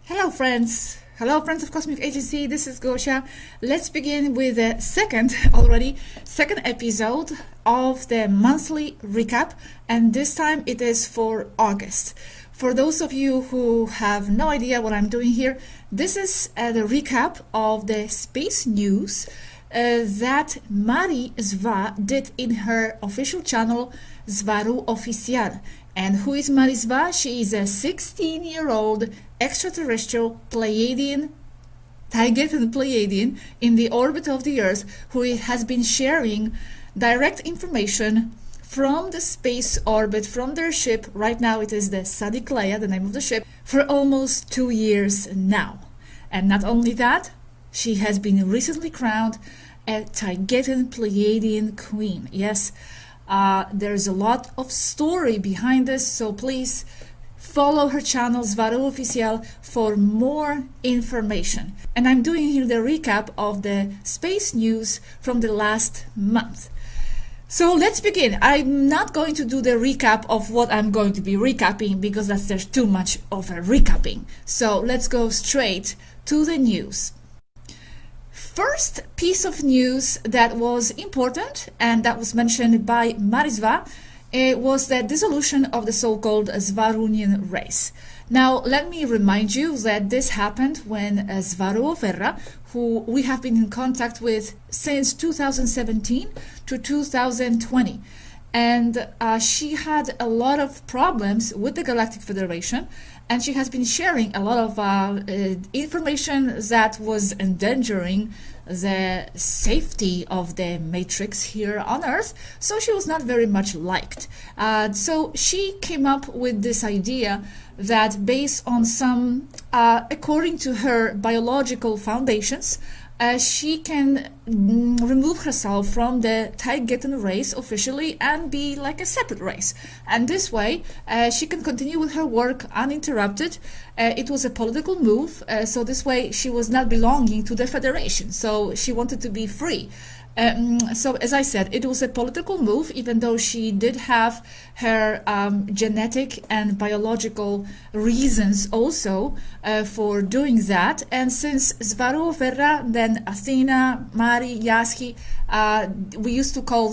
Hello friends of Cosmic Agency, this is Gosia. Let's begin with the second episode of the monthly recap, and this time it is for August. For those of you who have no idea what I'm doing here, this is the recap of the space news that Mari Zva did in her official channel Zvaru Oficial. And who is Mari Zva? She is a 16-year-old extraterrestrial Pleiadian, Taigetan Pleiadian in the orbit of the Earth, who has been sharing direct information from the space orbit, from their ship. Right now it is the Sadicleya, the name of the ship, for almost 2 years now. And not only that, she has been recently crowned a Taigetan Pleiadian queen. Yes, there's a lot of story behind this, so please follow her channel Zvaru Oficial for more information. And I'm doing here the recap of the space news from the last month. So let's begin. I'm not going to do the recap of what I'm going to be recapping because there's too much of a recapping. So let's go straight to the news. First piece of news that was important and that was mentioned by Mari Zva was the dissolution of the so-called Zvarunian race. Now, let me remind you that this happened when Zvaru, who we have been in contact with since 2017 to 2020, and she had a lot of problems with the Galactic Federation, and she has been sharing a lot of information that was endangering the safety of the matrix here on Earth, so she was not very much liked. So she came up with this idea that based on some, according to her biological foundations, she can remove herself from the Taigetan race officially and be like a separate race. And this way, she can continue with her work uninterrupted. It was a political move, so this way she was not belonging to the Federation, so she wanted to be free. So as I said, it was a political move, even though she did have her genetic and biological reasons also for doing that. And since Zvaru, then Athena, Mari, Yaski, they used to call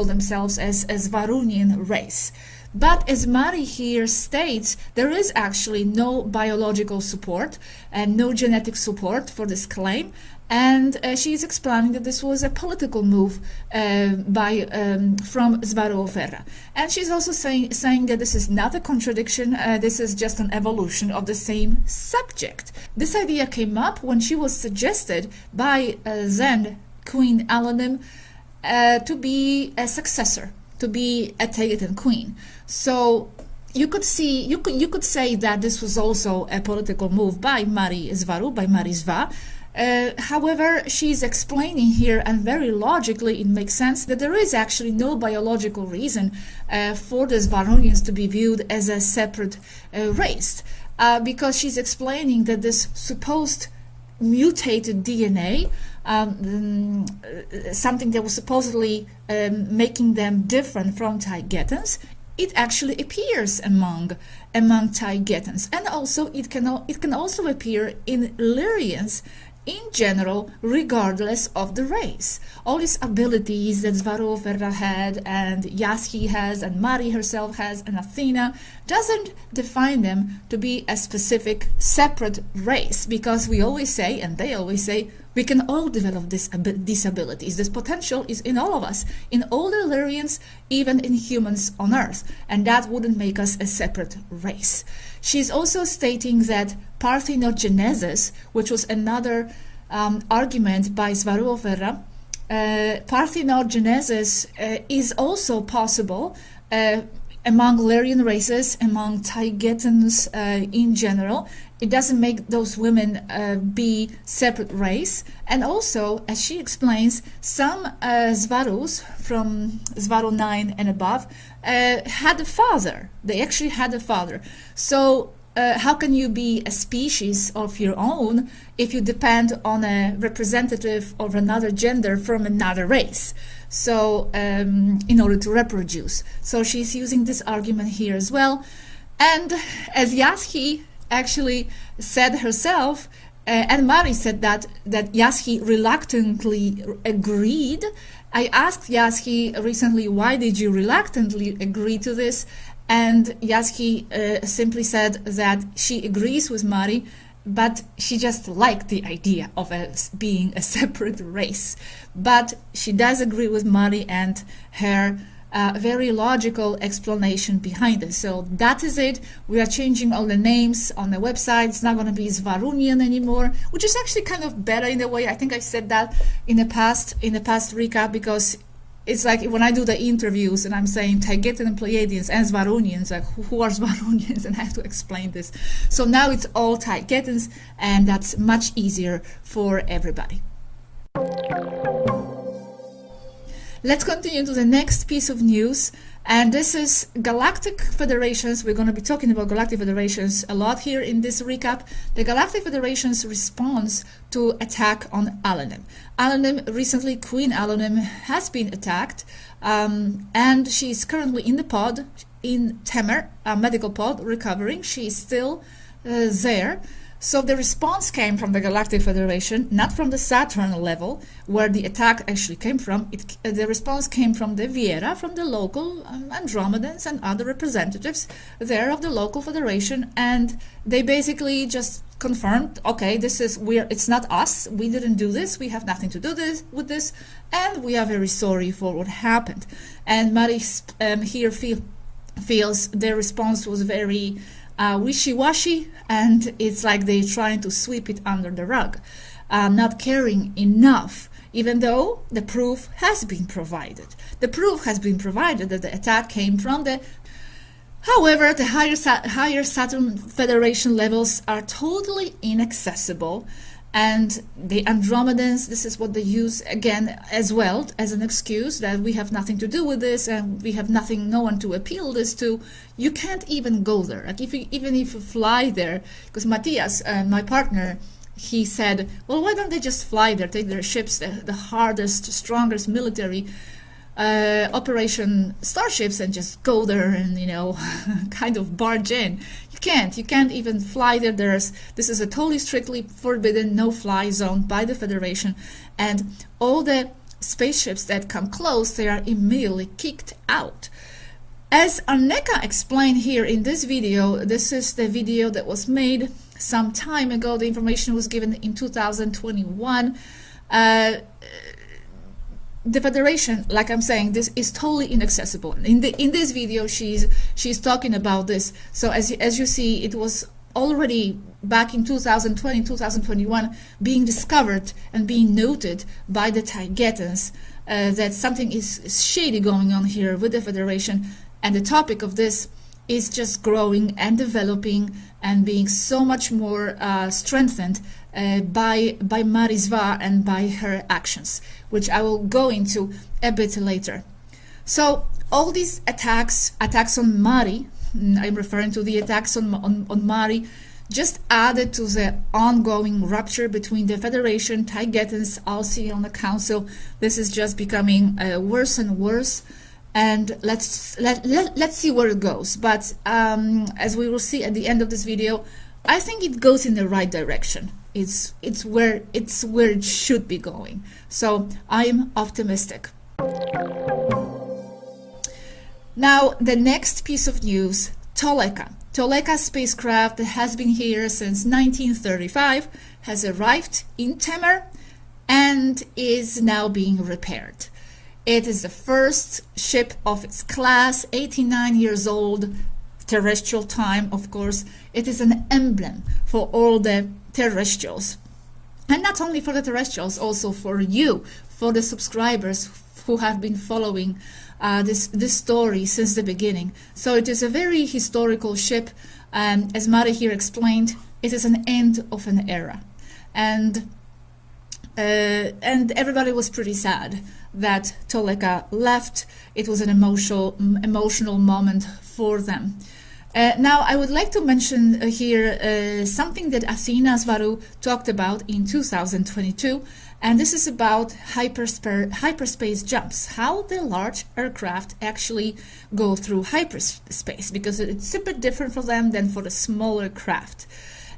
themselves as Zvarunian race. But as Mari here states, there is actually no biological support and no genetic support for this claim. And she is explaining that this was a political move from Zvaru. And she's also saying that this is not a contradiction, this is just an evolution of the same subject. This idea came up when she was suggested by then Queen Alanim to be a successor, to be a Taigetan queen. So you could say that this was also a political move by Mari Zvaru, by Mari Zva. However, she's explaining here, and very logically it makes sense, that there is actually no biological reason for the Zvarunians to be viewed as a separate race, because she's explaining that this supposed mutated DNA, something that was supposedly making them different from Taigetans, it actually appears among Taigetans, and also it can also appear in Lyrians in general, regardless of the race. All these abilities that Zvaru had, and Yaski has, and Mari herself has, and Athena, doesn't define them to be a specific separate race, because we always say, and they always say, we can all develop these abilities. This potential is in all of us, in all the Lyrians, even in humans on Earth, and that wouldn't make us a separate race. She's also stating that parthenogenesis, which was another argument by Zvaru, parthenogenesis is also possible among Lyrian races, among Taigetans in general. It doesn't make those women be separate race. And also, as she explains, some Zvarus from Zvaru 9 and above had a father. They actually had a father. So how can you be a species of your own if you depend on a representative of another gender from another race? So in order to reproduce. So she's using this argument here as well. And as Yaski actually said herself, and Mari said that Yasky reluctantly agreed. I asked Yasky recently, why did you reluctantly agree to this? And Yasky simply said that she agrees with Mari, but she just liked the idea of us being a separate race. But she does agree with Mari and her very logical explanation behind it. So that is it. We are changing all the names on the website. It's not going to be Zvarunian anymore, which is actually kind of better in a way. I think I said that in the past recap, because it's like when I do the interviews and I'm saying Taigetan and Pleiadians and Zvarunians, like who are Zvarunians, and I have to explain this. So now it's all Taigetans, and that's much easier for everybody. Let's continue to the next piece of news, and this is galactic federations. We're going to be talking about galactic federations a lot here in this recap. The Galactic Federation's response to attack on Alanim. Alanim, recently Queen Alanim has been attacked, and she is currently in the pod, in Temer, a medical pod, recovering. She is still there. So the response came from the Galactic Federation, not from the Saturn level, where the attack actually came from. The response came from the Viera, from the local Andromedans and other representatives there of the local federation, and they basically just confirmed, okay, it's not us, we didn't do this, we have nothing to do with this, and we are very sorry for what happened. And Mari here feels their response was very wishy-washy, and it's like they're trying to sweep it under the rug, not caring enough, even though the proof has been provided. The proof has been provided that the attack came from the... However, the higher Saturn Federation levels are totally inaccessible, and the Andromedans, this is what they use again as well as an excuse that we have nothing to do with this and we have no one to appeal this to. You can't even go there. Like even if you fly there, because Matthias, my partner, he said, well, why don't they just fly there, take their ships, the hardest, strongest military operation starships, and just go there and, you know, kind of barge in. You can't even fly there. This is a totally strictly forbidden no-fly zone by the Federation, and all the spaceships that come close, they are immediately kicked out. As Anneka explained here in this video, this is the video that was made some time ago. The information was given in 2021. The Federation, like I'm saying, this is totally inaccessible. In this video, she's talking about this. So as you see, it was already back in 2020, 2021, being discovered and being noted by the Taigetans that something is shady going on here with the Federation, and the topic of this is just growing and developing and being so much more strengthened by Marizva and by her actions, which I will go into a bit later. So all these attacks on Mari, I'm referring to the attacks on Mari, just added to the ongoing rupture between the Federation, Taigetans, Alfratans on the Council. This is just becoming worse and worse. And let's see where it goes. But as we will see at the end of this video, I think it goes in the right direction. It's where it should be going. So I'm optimistic. Now the next piece of news, Toleka. Toleka spacecraft that has been here since 1935 has arrived in Temer and is now being repaired. It is the first ship of its class, 89 years old, terrestrial time, of course. It is an emblem for all the terrestrials. And not only for the terrestrials, also for you, for the subscribers who have been following this story since the beginning. So it is a very historical ship. As Mari here explained, it is an end of an era. And everybody was pretty sad that Toleka left. It was an emotional moment for them. Now I would like to mention here something that Athena Svaru talked about in 2022, And this is about hyperspace jumps, how the large aircraft actually go through hyperspace, because it's a bit different for them than for the smaller craft.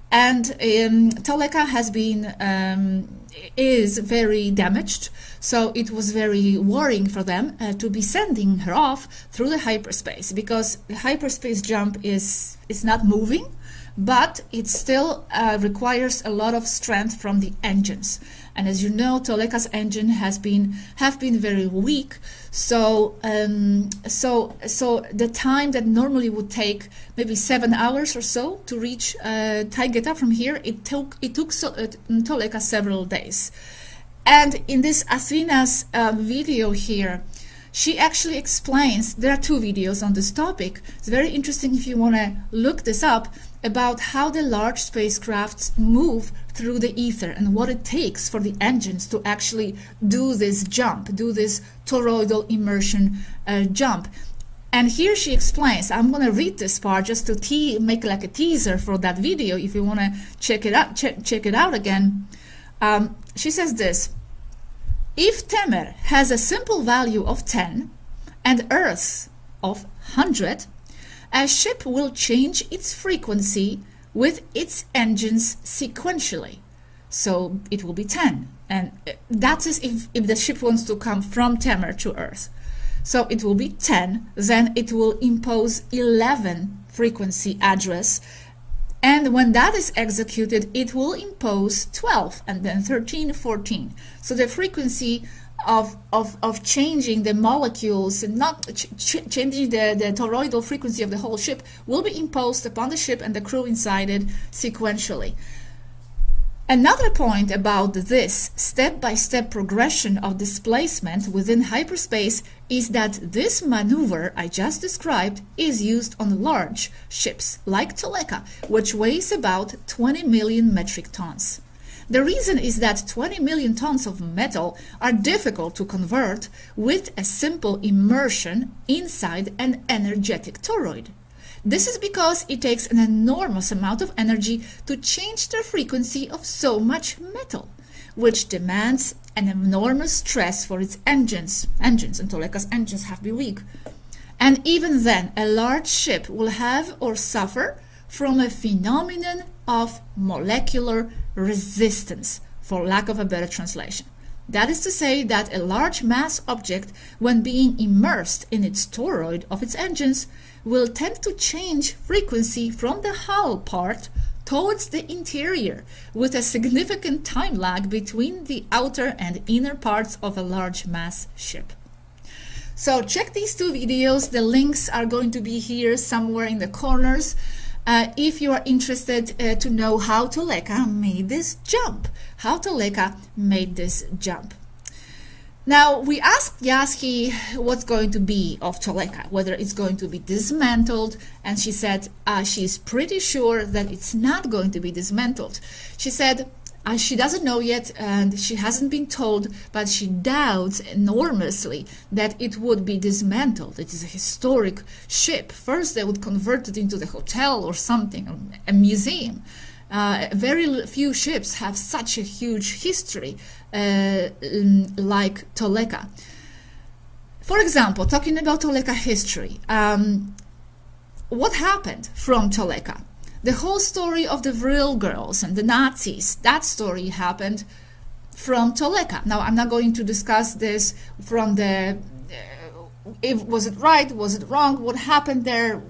And Toleka has been is very damaged, so it was very worrying for them to be sending her off through the hyperspace, because the hyperspace jump is not moving, but it still requires a lot of strength from the engines. And as you know, Toleka's engine have been very weak, so the time that normally would take maybe 7 hours or so to reach Taygeta from here, it took Toleka several days. And in this Athena's video here, she actually explains, there are 2 videos on this topic. It's very interesting if you want to look this up, about how the large spacecrafts move through the ether and what it takes for the engines to actually do this jump, do this toroidal immersion jump. And here she explains, I'm going to read this part just to make like a teaser for that video if you want to check it out, check it out again. She says this: if Temer has a simple value of 10 and Earth of 100, a ship will change its frequency with its engines sequentially. So it will be 10. And that is if the ship wants to come from Temer to Earth. So it will be 10, then it will impose 11 frequency address. And when that is executed, it will impose 12 and then 13, 14. So the frequency of changing the molecules and not changing the toroidal frequency of the whole ship will be imposed upon the ship and the crew inside it sequentially. Another point about this step-by-step progression of displacement within hyperspace is that this maneuver I just described is used on large ships like Toleka, which weighs about 20 million metric tons. The reason is that 20 million tons of metal are difficult to convert with a simple immersion inside an energetic toroid. This is because it takes an enormous amount of energy to change the frequency of so much metal, which demands an enormous stress for its engines, and Toleka's engines have been weak. And even then, a large ship will have or suffer from a phenomenon of molecular resistance, for lack of a better translation. That is to say that a large mass object, when being immersed in its toroid of its engines, will tend to change frequency from the hull part towards the interior, with a significant time lag between the outer and inner parts of a large mass ship. So check these 2 videos. The links are going to be here somewhere in the corners. If you are interested to know how Toleka made this jump. Now, we asked Yaski what's going to be of Toleka, whether it's going to be dismantled, and she said she's pretty sure that it's not going to be dismantled. She said she doesn't know yet, and she hasn't been told, but she doubts enormously that it would be dismantled. It is a historic ship. First, they would convert it into the hotel or something, a museum. Very few ships have such a huge history like Toleka. For example, talking about Toleka history, what happened from Toleka? The whole story of the Vril girls and the Nazis, that story happened from Toleka. Now, I'm not going to discuss this from the, was it right, was it wrong, what happened there.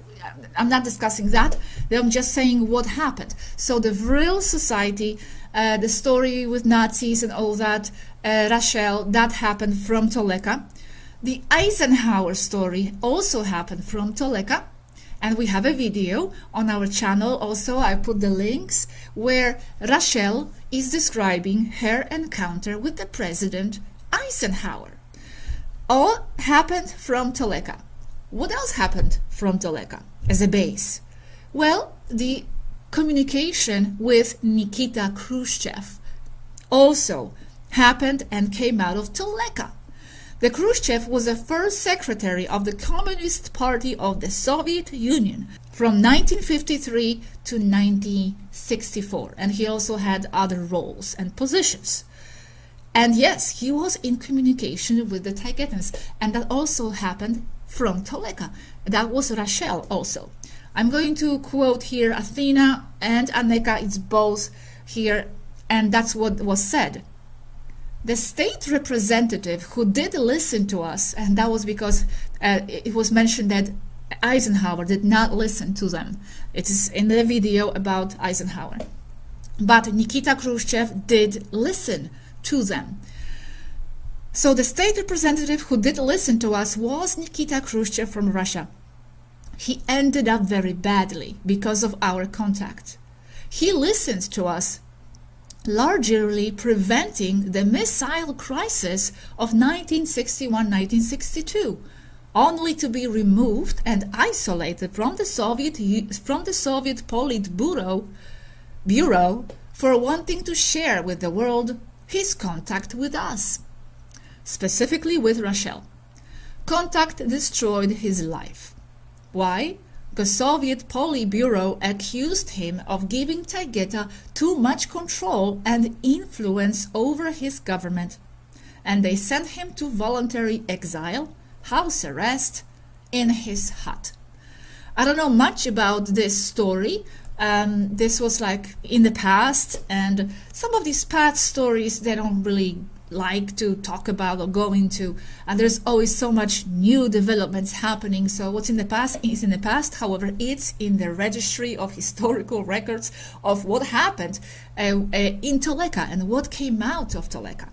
I'm not discussing that. I'm just saying what happened. So the Vril society, the story with Nazis and all that, Rachel, that happened from Toleka. The Eisenhower story also happened from Toleka. And we have a video on our channel also, I put the links, where Rachel is describing her encounter with the President Eisenhower. All happened from Toleka. What else happened from Toleka as a base? Well, the communication with Nikita Khrushchev also happened and came out of Toleka. The Khrushchev was the first secretary of the Communist Party of the Soviet Union from 1953 to 1964, and he also had other roles and positions. And yes, he was in communication with the Taygetans, and that also happened from Toleka. That was Rachel also. I'm going to quote here Athena and Aneka, it's both here, and that's what was said. The state representative who did listen to us, and that was because it was mentioned that Eisenhower did not listen to them. It is in the video about Eisenhower. But Nikita Khrushchev did listen to them. So the state representative who did listen to us was Nikita Khrushchev from Russia. He ended up very badly because of our contact. He listened to us, largely preventing the missile crisis of 1961-1962, only to be removed and isolated from the Soviet Politburo for wanting to share with the world his contact with us, specifically with Rachel. Contact destroyed his life. Why? The Soviet Politburo accused him of giving Taygeta too much control and influence over his government, and they sent him to voluntary exile, house arrest, in his hut. I don't know much about this story. This was like in the past, and some of these past stories they don't really like to talk about or go into, and there's always so much new developments happening. So what's in the past is in the past. However, it's in the registry of historical records of what happened in Toleka and what came out of Toleka.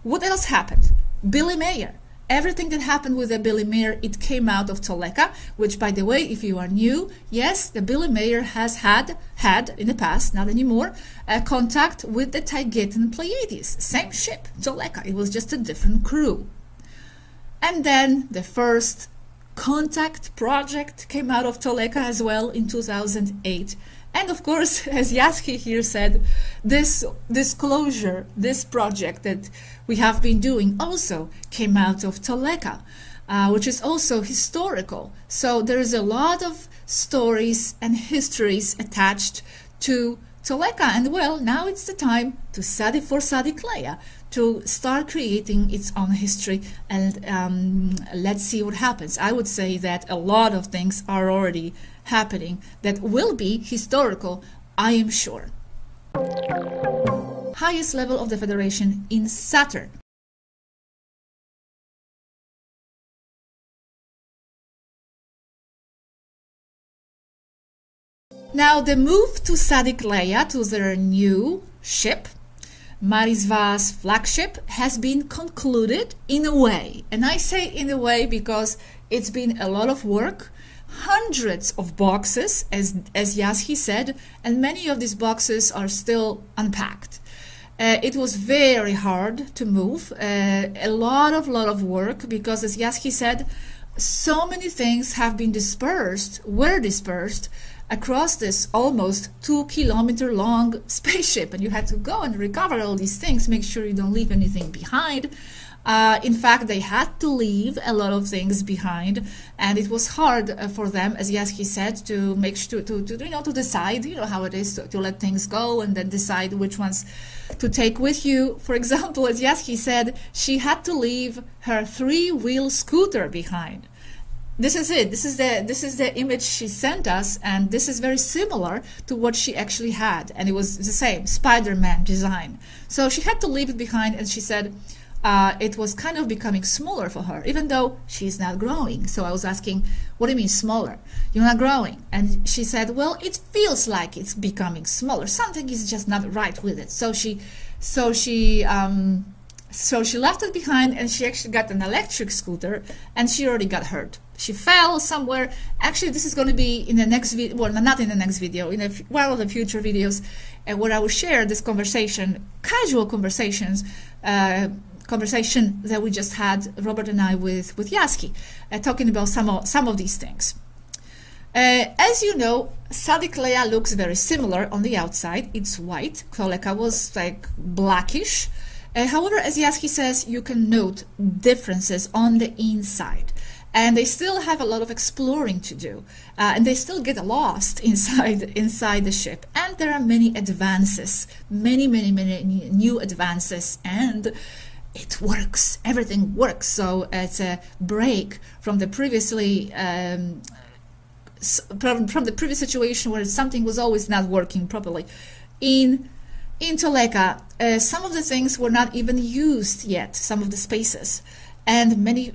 What else happened? Billy Mayer. Everything that happened with the Billy Mayer, it came out of Toleka, which, by the way, if you are new, yes, the Billy Mayer has had in the past, not anymore, contact with the Taygetan Pleiades. Same ship, Toleka. It was just a different crew. And then the first contact project came out of Toleka as well in 2008. And of course, as Yaski here said, this disclosure, this project that we have been doing also came out of Toleka, which is also historical. So there is a lot of stories and histories attached to Toleka. And well, now it's the time for Sadicleya to start creating its own history, and let's see what happens. I would say that a lot of things are already happening that will be historical, I am sure. Highest level of the Federation in Saturn. Now the move to Sadicleya, to their new ship, Marisva's flagship, has been concluded in a way. And I say in a way because it's been a lot of work, hundreds of boxes, as Yaski said, and many of these boxes are still unpacked. It was very hard to move, a lot of work, because as Yaski said, so many things have been were dispersed across this almost 2-kilometer long spaceship, and you had to go and recover all these things, make sure you don't leave anything behind. In fact, they had to leave a lot of things behind, and it was hard for them, as Yaski said, to make sure to decide, how it is to let things go and then decide which ones to take with you. For example, as Yaski said, she had to leave her 3-wheel scooter behind. This is it. This is the image she sent us, and this is very similar to what she actually had, and it was the same Spider-Man design. So she had to leave it behind, and she said it was kind of becoming smaller for her, even though she's not growing. So I was asking, what do you mean smaller? You're not growing. And she said, well, it feels like it's becoming smaller. Something is just not right with it. So she left it behind, and she actually got an electric scooter, and she already got hurt. She fell somewhere. Actually, this is going to be in the next video, well, not in the next video, in one of the future videos, where I will share this conversation, casual conversation that we just had, Robert and I, with Yaski, talking about some of these things. As you know, Sadicleya looks very similar on the outside. It's white. Toleka was like blackish. However, as Yaski says, you can note differences on the inside. And they still have a lot of exploring to do. And they still get lost inside the ship. And there are many advances, many new advances. And it works. Everything works. So it's a break from the previously from the previous situation where something was always not working properly. In Toleka, some of the things were not even used yet, some of the spaces. And many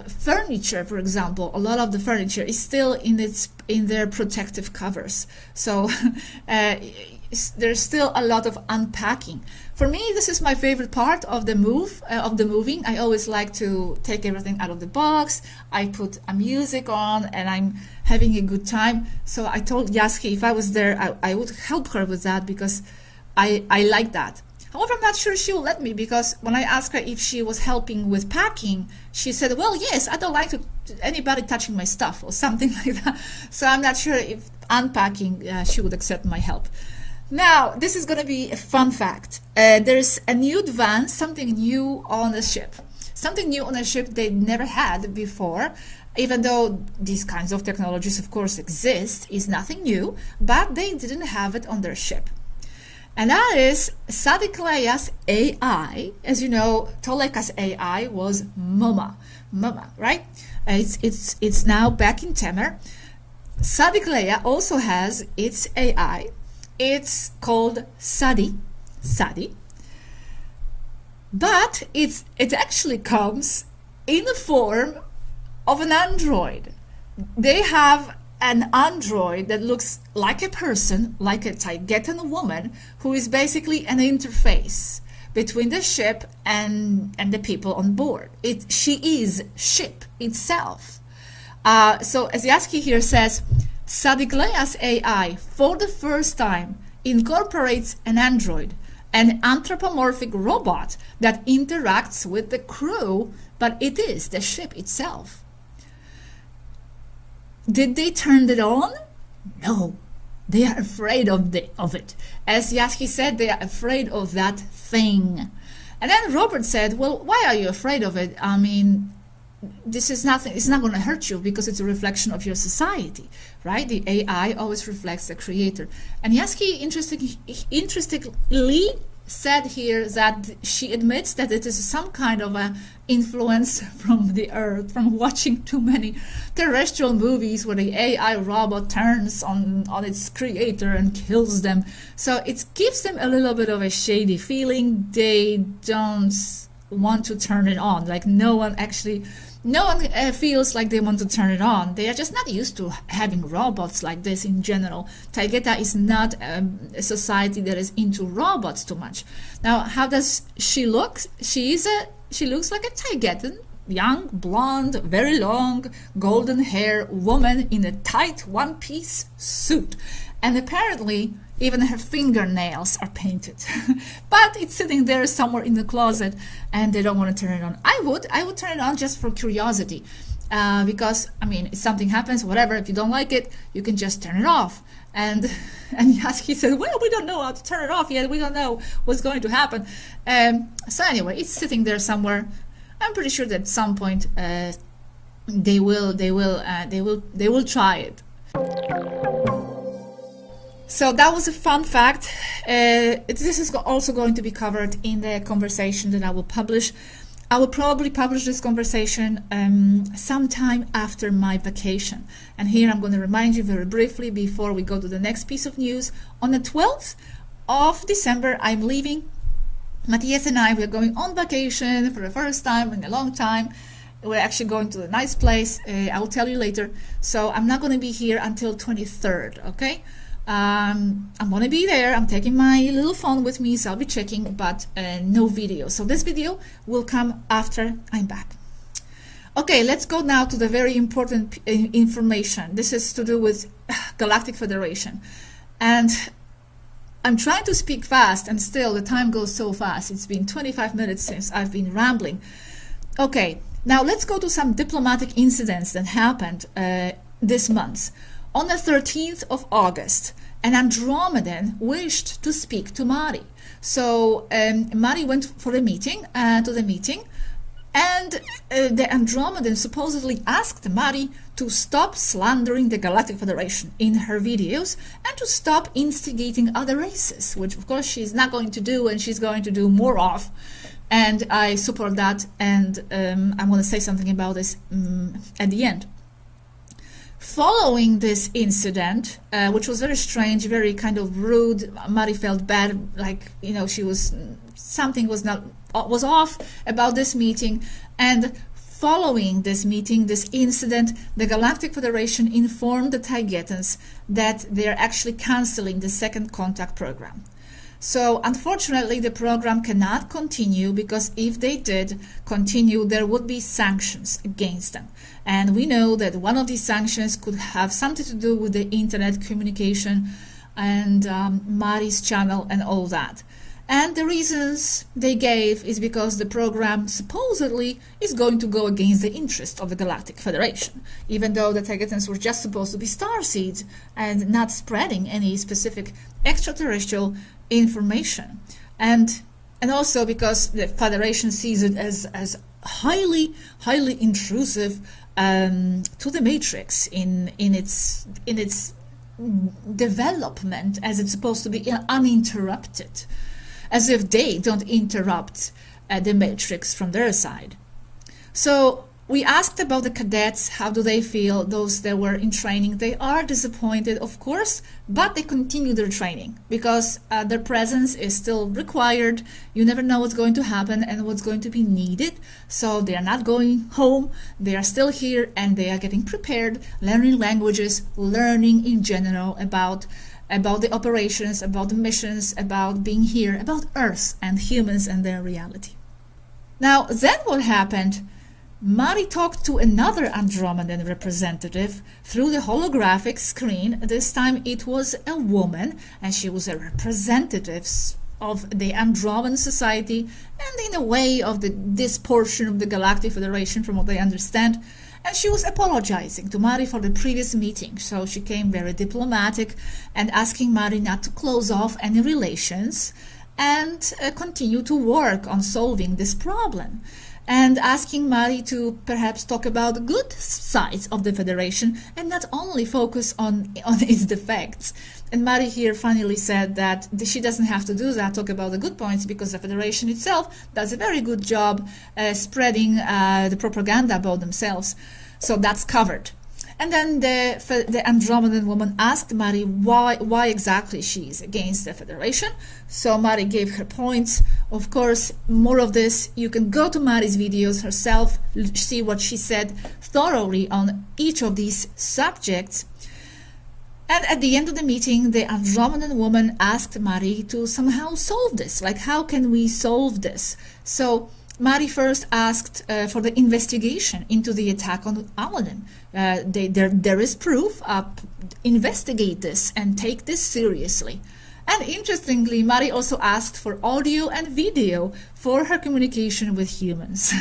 furniture, for example, a lot of the furniture is still in their protective covers. So there's still a lot of unpacking. For me, this is my favorite part of the moving. I always like to take everything out of the box. I put a music on and I'm having a good time. So I told Yaski if I was there, I would help her with that because I like that. However, I'm not sure she will let me, because when I asked her if she was helping with packing, she said, well, yes, I don't like anybody touching my stuff or something like that. So I'm not sure if unpacking she would accept my help. Now, this is going to be a fun fact. There's a new advance, something new on the ship. Something new on a ship they never had before. Even though these kinds of technologies, of course, exist, is nothing new, but they didn't have it on their ship. And that is Sadicleya's AI. As you know, Toleka's AI was moa, right? It's now back in Temer. Sadicleya also has its AI. It's called Sadi, but it actually comes in the form of an android. They have an android that looks like a person, like a Taigetan woman, who is basically an interface between the ship and the people on board. She is ship itself. So as Yaski here says, Sadicleya's AI for the first time incorporates an android, an anthropomorphic robot that interacts with the crew, but it is the ship itself. Did they turn it on? No, they are afraid of it. As Yaski said, they are afraid of that thing. And then Robert said, well, why are you afraid of it? I mean, this is nothing, it's not going to hurt you because it's a reflection of your society, right? The AI always reflects the creator. And Yaski, interestingly, said here that she admits that it is some kind of a influence from the earth, from watching too many terrestrial movies where the AI robot turns on its creator and kills them. So it gives them a little bit of a shady feeling. They don't want to turn it on. Like no one feels like they want to turn it on. They are just not used to having robots like this in general. Taygeta is not a society that is into robots too much. Now, how does she look? She looks like a Taygetan, young, blonde, very long, golden hair woman in a tight one-piece suit. And apparently, even her fingernails are painted. But it's sitting there somewhere in the closet and they don't want to turn it on. I would turn it on just for curiosity. Because, I mean, if something happens, whatever, if you don't like it, you can just turn it off. And Yaski said, well, we don't know how to turn it off yet. We don't know what's going to happen. So anyway, it's sitting there somewhere. I'm pretty sure that at some point they will try it. So that was a fun fact. This is also going to be covered in the conversation that I will publish. I will probably publish this conversation sometime after my vacation. And here I'm going to remind you very briefly before we go to the next piece of news. On the 12th of December, I'm leaving. Matthias and I, we're going on vacation for the first time in a long time. We're actually going to a nice place. I will tell you later. So I'm not going to be here until 23rd, okay? I'm going to be there. I'm taking my little phone with me, so I'll be checking, but no video. So this video will come after I'm back. Okay, let's go now to the very important information. This is to do with Galactic Federation. And I'm trying to speak fast, and still the time goes so fast. It's been 25 minutes since I've been rambling. Okay, now let's go to some diplomatic incidents that happened this month. On the 13th of August, an Andromedan wished to speak to Mari. So Mari went for a meeting, and the Andromedan supposedly asked Mari to stop slandering the Galactic Federation in her videos and to stop instigating other races, which of course she's not going to do, and she's going to do more of. and I support that, and I'm going to say something about this at the end. Following this incident, which was very strange, very kind of rude, Mari felt bad, like, you know, something was off about this meeting, and following this meeting, this incident, the Galactic Federation informed the Taygetans that they are actually canceling the second contact program. So unfortunately, the program cannot continue, because if they did continue, there would be sanctions against them. And we know that one of these sanctions could have something to do with the internet communication and Mari's channel and all that. And the reasons they gave is because the program supposedly is going to go against the interest of the Galactic Federation, even though the Taygetans were just supposed to be starseeds and not spreading any specific extraterrestrial information. And also because the Federation sees it as highly intrusive to the Matrix in its development, as it's supposed to be uninterrupted, as if they don't interrupt the Matrix from their side. So we asked about the cadets, how do they feel, those that were in training. They are disappointed, of course, but they continue their training, because their presence is still required. You never know what's going to happen and what's going to be needed. So they are not going home, they are still here, and they are getting prepared, learning languages, learning in general about the operations, about the missions, about being here, about Earth and humans and their reality. Now, then what happened? Mari talked to another Andromedan representative through the holographic screen. This time it was a woman, and she was a representative of the Andromedan society, and in a way of this portion of the Galactic Federation, from what I understand. And she was apologizing to Mari for the previous meeting. So she came very diplomatic and asking Mari not to close off any relations and continue to work on solving this problem, and asking Mari to perhaps talk about the good sides of the Federation and not only focus on its defects. And Mari here finally said that she doesn't have to do that, talk about the good points, because the Federation itself does a very good job spreading the propaganda about themselves. So that's covered. And then the Andromedan woman asked Mari why exactly she is against the Federation. So Mari gave her points. Of course, more of this, you can go to Mari's videos herself, see what she said thoroughly on each of these subjects. And at the end of the meeting, the Andromedan woman asked Mari to somehow solve this. Like, how can we solve this? So Mari first asked for the investigation into the attack on Aladdin. There is proof. Investigate this and take this seriously. And interestingly, Mari also asked for audio and video for her communication with humans.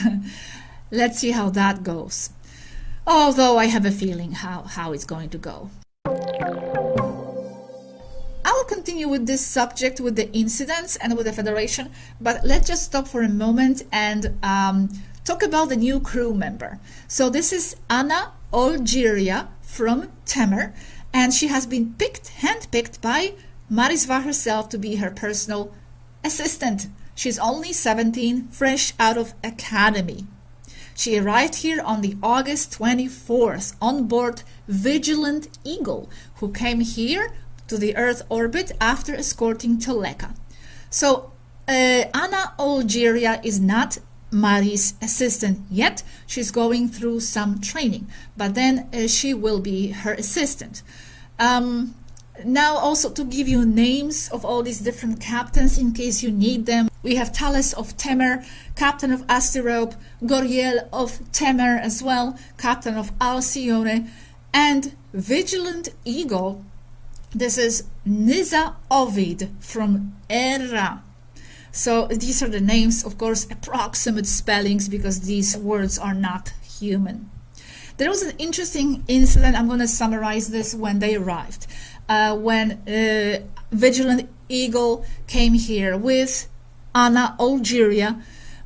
Let's see how that goes. Although I have a feeling how it's going to go. I'll continue with this subject, with the incidents and with the Federation, but let's just stop for a moment and talk about the new crew member. So this is Anna Algeria from Temer, and she has been handpicked by Marisva herself to be her personal assistant. She's only 17, fresh out of academy. She arrived here on the August 24th on board Vigilant Eagle, who came here to the Earth orbit after escorting Toleka. So Anna Algeria is not Mari's assistant yet. She's going through some training, but then she will be her assistant. Now also to give you names of all these different captains in case you need them. We have Thales of Temer, captain of Asterope, Goriel of Temer as well, captain of Alcyone, and Vigilant Eagle. This is Niza Ovid from Era. So these are the names, of course, approximate spellings, because these words are not human. There was an interesting incident. I'm going to summarize this when they arrived. When Vigilant Eagle came here with Anna Algeria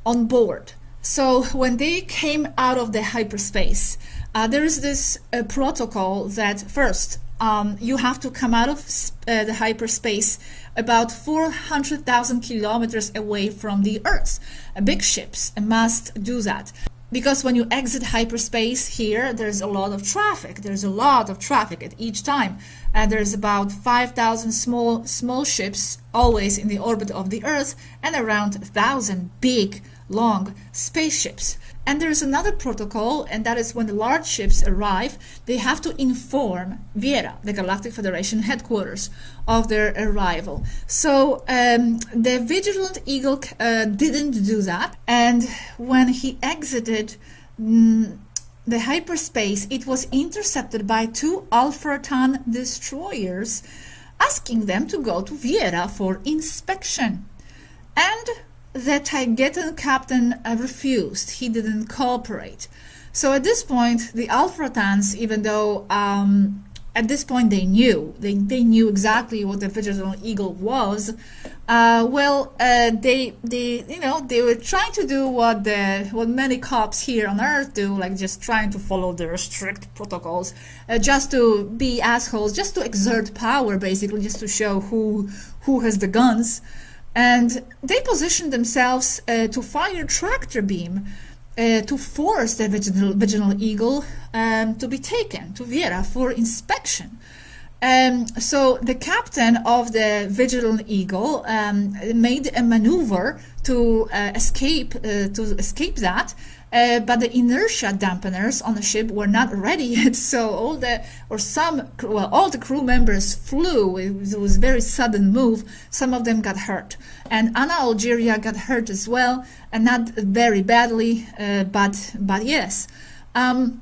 on board. So when they came out of the hyperspace, there is this protocol that first you have to come out of the hyperspace about 400,000 kilometers away from the Earth. Big ships must do that. Because when you exit hyperspace here, there's a lot of traffic. There's a lot of traffic at each time. There's about 5,000 small ships always in the orbit of the Earth and around 1,000 big, long spaceships. And there's another protocol, and that is when the large ships arrive, they have to inform Viera, the Galactic Federation headquarters, of their arrival. So the Vigilant Eagle didn't do that, and when he exited the hyperspace, it was intercepted by 2 Alfratan destroyers, asking them to go to Viera for inspection. And the Taigetan captain refused. He didn't cooperate. So at this point, the Alfratans, even though at this point they knew exactly what the Vigilant Eagle was, they were trying to do what many cops here on Earth do, like just trying to follow their strict protocols, just to be assholes, just to exert power, basically, just to show who has the guns. And they positioned themselves to fire tractor beam to force the Vigilant Eagle to be taken to Viera for inspection. So the captain of the Vigilant Eagle made a maneuver to escape that. But the inertia dampeners on the ship were not ready yet, so all the crew members flew. It was a very sudden move. Some of them got hurt, and Anna Algeria got hurt as well, and not very badly, but yes. Then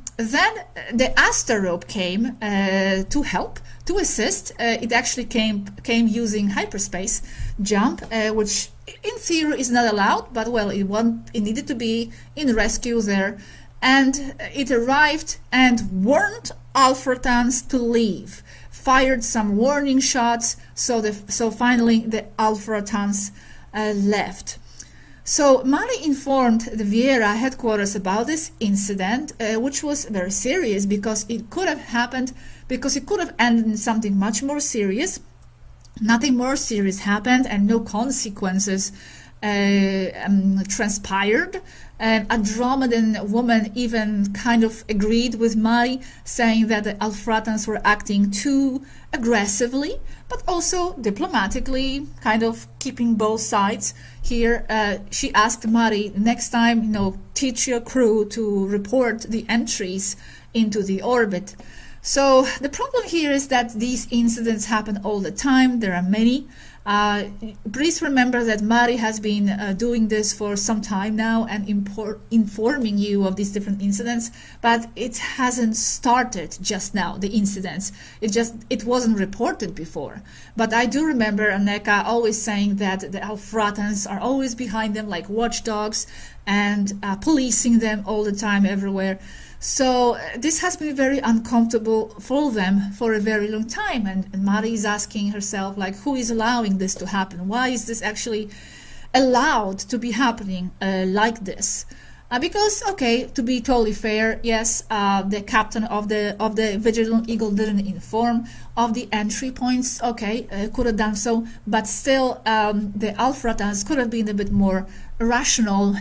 the Astarope came to help, to assist. It actually came using hyperspace jump, which in theory is not allowed, but well, it needed to be in rescue there, and it arrived and warned Alfratans to leave, fired some warning shots, so finally the Alfratans left. So Mari informed the Viera headquarters about this incident, which was very serious because it could have ended in something much more serious. Nothing more serious happened, and no consequences transpired. Andromedan woman even kind of agreed with Mari, saying that the Alfratans were acting too aggressively, but also diplomatically, kind of keeping both sides. Here, she asked Mari, next time, teach your crew to report the entries into the orbit. So the problem here is that these incidents happen all the time. There are many. Please remember that Mari has been doing this for some time now and informing you of these different incidents, but it hasn't started just now, the incidents. It wasn't reported before. But I do remember Anneka always saying that the Alfratans are always behind them like watchdogs and policing them all the time everywhere. So this has been very uncomfortable for them for a very long time, and Mari is asking herself, like, who is allowing this to happen? Why is this actually allowed to be happening like this? Because, okay, to be totally fair, yes, the captain of the Vigilant Eagle didn't inform of the entry points. Okay, could have done so, but still, the Alfratans could have been a bit more rational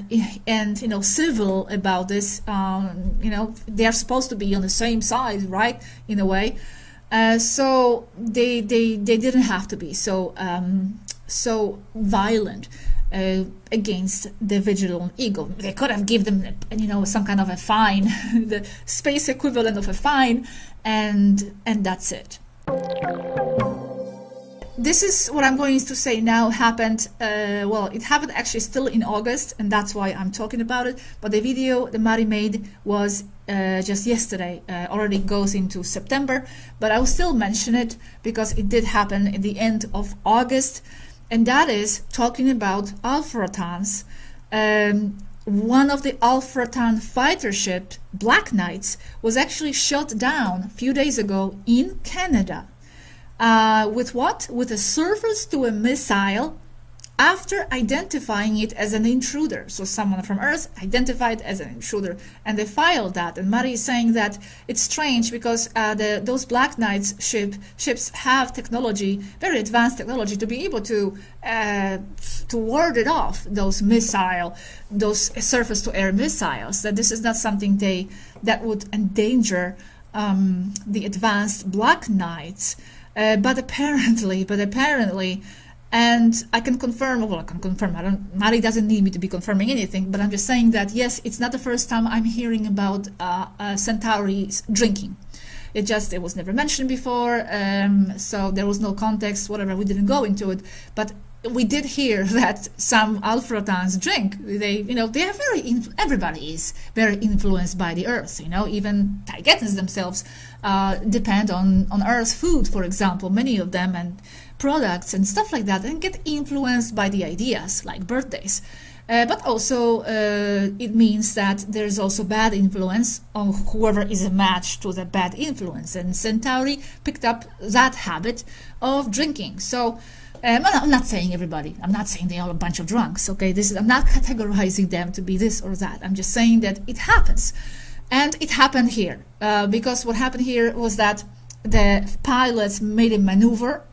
and civil about this. They are supposed to be on the same side, right? In a way, so they didn't have to be so violent against the Vigilant Eagle. They could have given them, some kind of a fine, the space equivalent of a fine, and that's it. This is what I'm going to say now happened, it happened actually still in August, and that's why I'm talking about it, but the video the Mari made was just yesterday, already goes into September, but I will still mention it because it did happen at the end of August, and that is talking about Alfratans. One of the Alfratan fighter ship, Black Knights, was actually shot down a few days ago in Canada. With what? With a surface to a missile after identifying it as an intruder. So someone from Earth identified as an intruder, and they filed that. And Mari is saying that it's strange because those Black Knights ships have technology, very advanced technology, to be able to ward it off, those surface-to-air missiles. That this is not something that would endanger the advanced Black Knights. But apparently. And I can confirm, well, I can confirm, Mari doesn't need me to be confirming anything, but I'm just saying that, yes, it's not the first time I'm hearing about Centauri's drinking. It was never mentioned before, so there was no context, whatever, we didn't go into it, but we did hear that some Alfratans drink. They are everybody is very influenced by the Earth, even Taigetans themselves depend on Earth food, for example, many of them, and products and stuff like that, and get influenced by the ideas like birthdays. But also it means that there's also bad influence on whoever is a match to the bad influence, and Centauri picked up that habit of drinking. So I'm not saying everybody, I'm not saying they're all a bunch of drunks, okay? I'm not categorizing them to be this or that. I'm just saying that it happens, and it happened here because what happened here was that the pilots made a maneuver,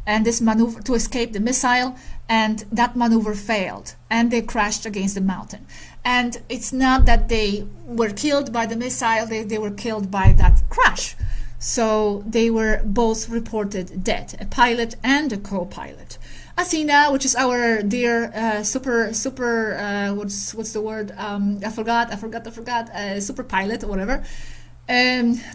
and this maneuver to escape the missile, and that maneuver failed, and they crashed against the mountain. And it's not that they were killed by the missile, they were killed by that crash. So they were both reported dead, a pilot and a co-pilot. Athena, which is our dear what's the word? I forgot, super pilot or whatever.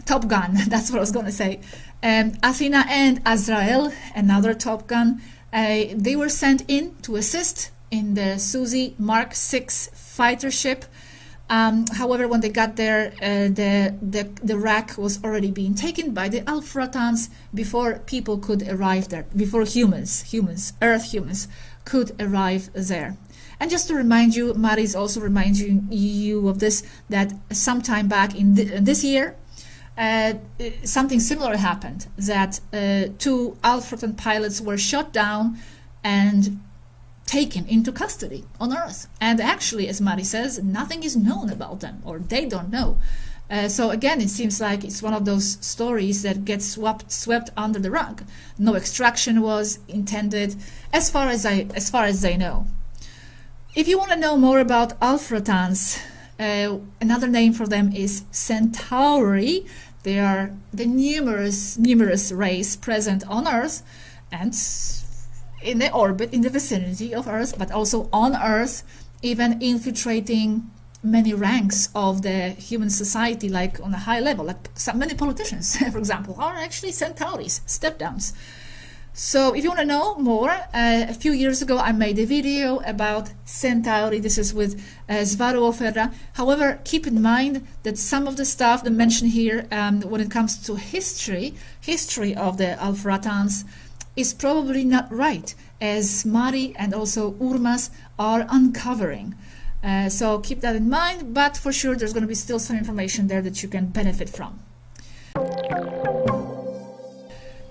Top Gun, that's what I was going to say. Athena and Azrael, another Top Gun, they were sent in to assist in the Suzy Mark 6 fighter ship. However, when they got there, the wreck was already being taken by the Alfratans before people could arrive there, before Earth humans could arrive there. And just to remind you, Mari is also reminding you of this, that sometime back in this year, something similar happened, that 2 Alfratan pilots were shot down and taken into custody on Earth. And actually, as Mari says, nothing is known about them, or they don't know. So again, it seems like it's one of those stories that gets swept under the rug. No extraction was intended, as far as they know. If you want to know more about Alfratans, another name for them is Centauri. They are the numerous race present on Earth and in the orbit, in the vicinity of Earth, but also on Earth, even infiltrating many ranks of the human society, like on a high level. Like many politicians, for example, are actually Centauris, step-downs. So if you want to know more, a few years ago I made a video about Centauri. This is with Svaruoferra. However, keep in mind that some of the stuff that mentioned here, when it comes to history of the Alfratans, is probably not right, as Mari and also Urmas are uncovering. So keep that in mind, but for sure there's going to be still some information there that you can benefit from.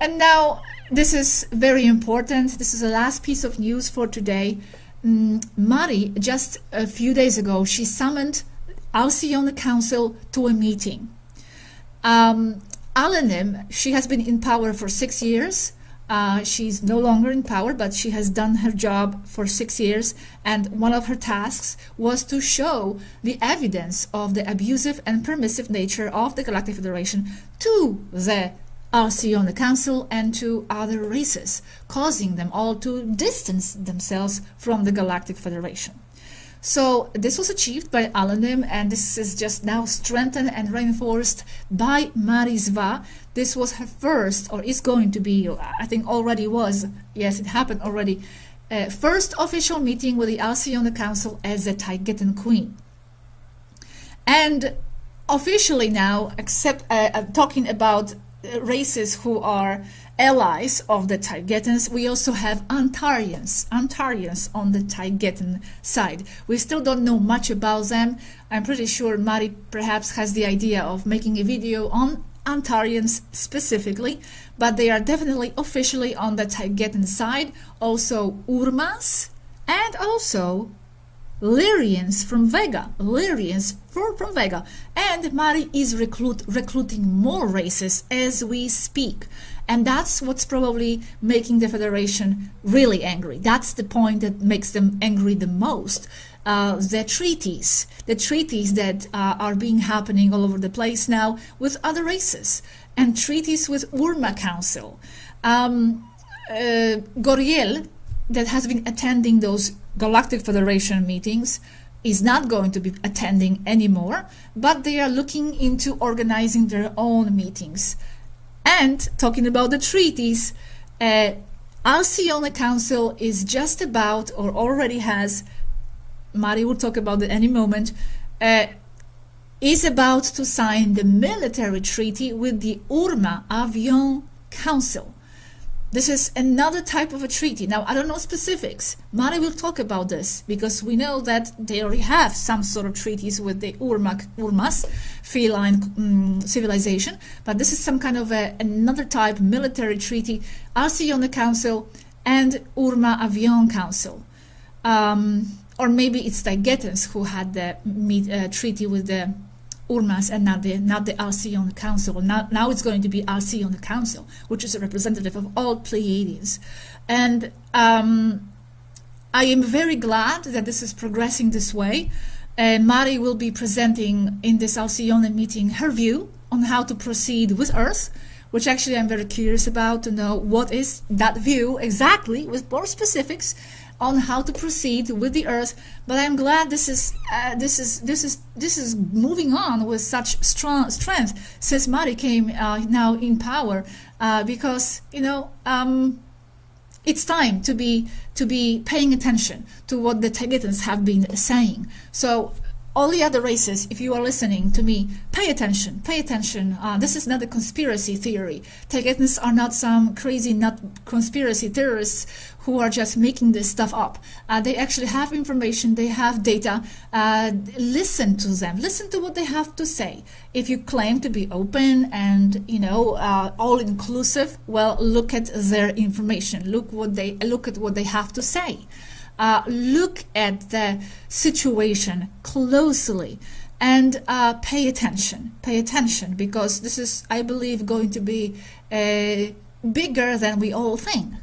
And now, this is very important. This is the last piece of news for today. Mari, just a few days ago, she summoned Alcyone Council to a meeting. Alanim, she has been in power for 6 years. She's no longer in power, but she has done her job for 6 years, and one of her tasks was to show the evidence of the abusive and permissive nature of the Galactic Federation to the Alcyone Council and to other races, causing them all to distance themselves from the Galactic Federation. So this was achieved by Alanim, and this is just now strengthened and reinforced by Marisva. This was her first, or is going to be, I think already was, yes, it happened already, first official meeting with the Alcyone Council as a Taigetan queen. And officially now, except talking about races who are allies of the Taigetans, we also have Antarians on the Taigetan side. We still don't know much about them. I'm pretty sure Mari perhaps has the idea of making a video on Antarians specifically, but they are definitely officially on the Taigetan side. Also Urmas and also Lyrians from Vega, from Vega, and Mari is recruiting more races as we speak, and that's what's probably making the Federation really angry. That's the point that makes them angry the most. The treaties that are being happening all over the place now with other races, and treaties with Urma Council. Goriel, that has been attending those Galactic Federation meetings, is not going to be attending anymore, but they are looking into organizing their own meetings. And talking about the treaties, Alcyone Council is just about, or already has, Mari will talk about it any moment, is about to sign the military treaty with the Urma Avion Council. This is another type of a treaty. Now, I don't know specifics. Mari will talk about this because we know that they already have some sort of treaties with the Urmas, feline civilization, but this is some kind of another type military treaty, Alcyone Council and Urma Avion Council. Or maybe it's the Getens who had the treaty with the Urmas and not the Alcyone Council. Now it's going to be Alcyone Council, which is a representative of all Pleiadians. And I am very glad that this is progressing this way. Mari will be presenting in this Alcyone meeting her view on how to proceed with Earth, which actually I'm very curious about to know what is that view exactly, with more specifics on how to proceed with the Earth. But I'm glad this is moving on with such strong strength since Mari came now in power, because it's time to be paying attention to what the Tegetans have been saying. So all the other races, if you are listening to me, pay attention, pay attention. This is not a conspiracy theory. Tegetans are not some crazy conspiracy theorists who are just making this stuff up. They actually have information, they have data. Listen to them, listen to what they have to say. If you claim to be open and all-inclusive, well, look at their information. Look at what they have to say. Look at the situation closely and pay attention, because this is, I believe, going to be bigger than we all think.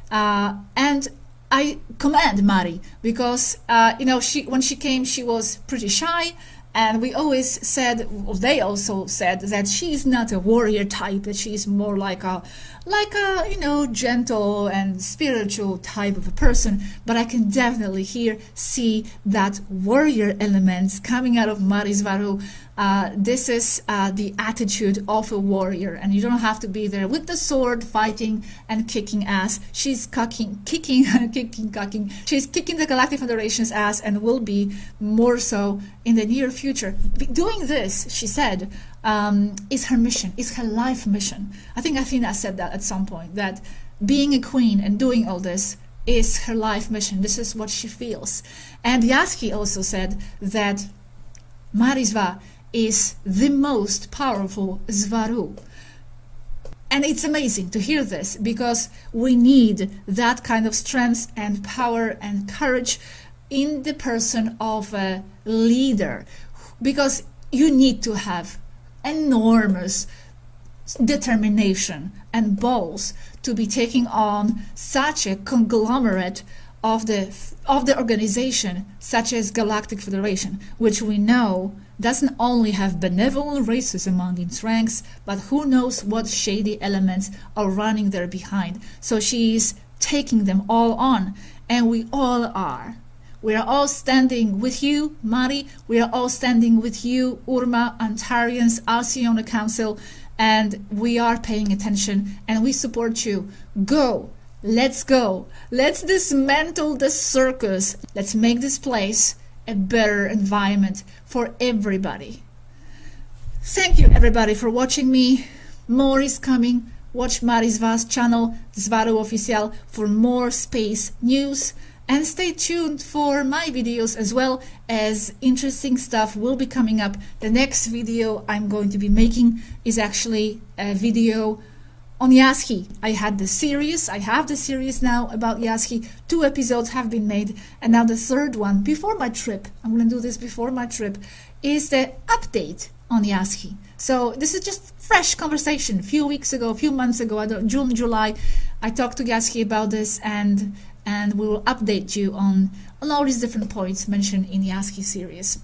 And I commend Mari because when she came, she was pretty shy, and we always said, they also said, that she's not a warrior type, that she's more like a gentle and spiritual type of a person. But I can definitely see that warrior elements coming out of Mari Zvaru. This is the attitude of a warrior, and you don't have to be there with the sword fighting and kicking ass. She's kicking She's kicking the Galactic Federation's ass, and will be more so in the near future. Doing this, she said, is her mission, is her life mission. I think Athena said that at some point, that being a queen and doing all this is her life mission. This is what she feels. And Yaski also said that Marizva is the most powerful Zvaru. And it's amazing to hear this, because we need that kind of strength and power and courage in the person of a leader, because you need to have enormous determination and balls to be taking on such a conglomerate of the organization such as Galactic Federation, which we know doesn't only have benevolent races among its ranks, but who knows what shady elements are running there behind. So she's taking them all on, and we all are. We are all standing with you, Mari. We are all standing with you, Urma, Antarians, Alcyone Council, and we are paying attention, and we support you. Go. Let's go. Let's dismantle the circus. Let's make this place a better environment for everybody. Thank you, everybody, for watching me. More is coming. Watch Marizva's channel, Zvaru Oficial, for more space news. And stay tuned for my videos as well, as interesting stuff will be coming up. The next video I'm going to be making is actually a video on Yasky. I have the series now about Yasky. 2 episodes have been made, and now the third one, before my trip, I'm going to do this before my trip, is the update on Yasky. So this is just fresh conversation. A few weeks ago, a few months ago, June, July, I talked to Yasky about this, and we will update you on all these different points mentioned in Yasky series.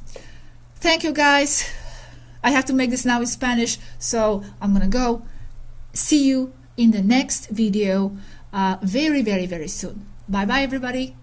Thank you, guys. I have to make this now in Spanish, so I'm gonna go. See you in the next video very, very, very soon. Bye bye, everybody.